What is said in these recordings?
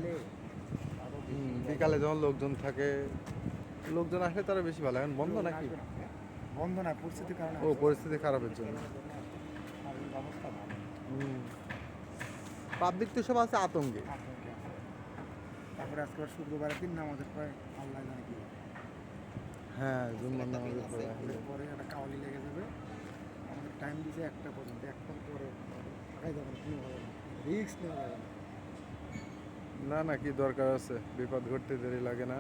বিকালে আরো বেশি বিকালে যখন লোকজন থাকে, লোকজন আসলে তারা বেশি ভালো। এখন বন্ধ লোকজন নাকি? আসবে না, হ্যাঁ? বন্ধ না, পরিস্থিতির কারণে ও, আসবে না। পরিস্থিতি খারাপের জন্য। এটার জন্য আসবে না। শারীরিক অবস্থা ভালো না। পাবলিক তো সব আছে আতঙ্কে। আতঙ্কে আছে। তারপরে আজকে আবার শুক্রবারের দিন নামাজের পরে আল্লাহ জানে কি হবে। হ্যাঁ, জুম্মার নামাজের পরে আসলে। দুপুরের পরে একটা কাওয়ালি লেগে যাবে। আমাদের টাইম দিয়েছে ১টা পর্যন্ত। ১টার পরে থাকাই যাবে না, কোনোভাবে না। রিস্ক নেওয়া যাবে না। না না, কি দরকার আছে? বিপদ ঘটতে দেরি লাগে না।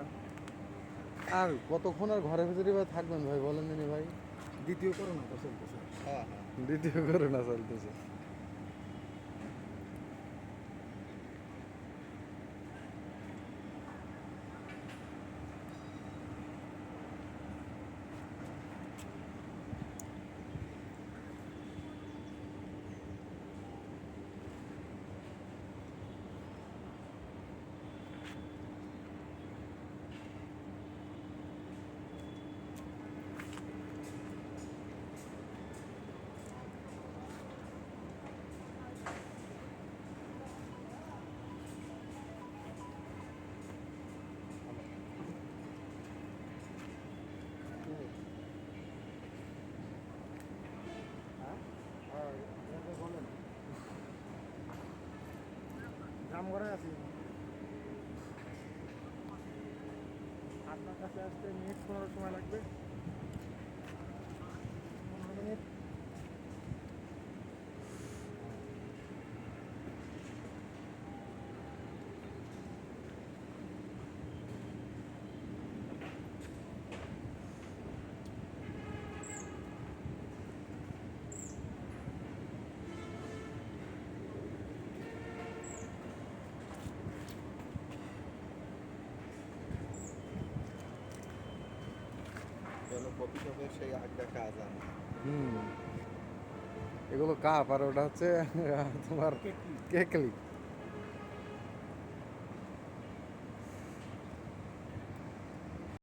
আর কতক্ষণ আর ঘরের ভিতরে বা থাকবেন ভাই, বলেন দিনি ভাই। দ্বিতীয় করোনাটা চলতেছে। দ্বিতীয় করোনা চলতেছে। হ্যাঁ? বলেন। জামগড়ায় আছি। আপনার কাছে আসতে মিনিট ১৫ সময় লাগবে। ১৫ মিনিট। যেন কফি শপের সেই আড্ডা কাজ আনে। হুম, এগুলো কাপ আর ওটা হচ্ছে তোমার কেটলি। কেকলি।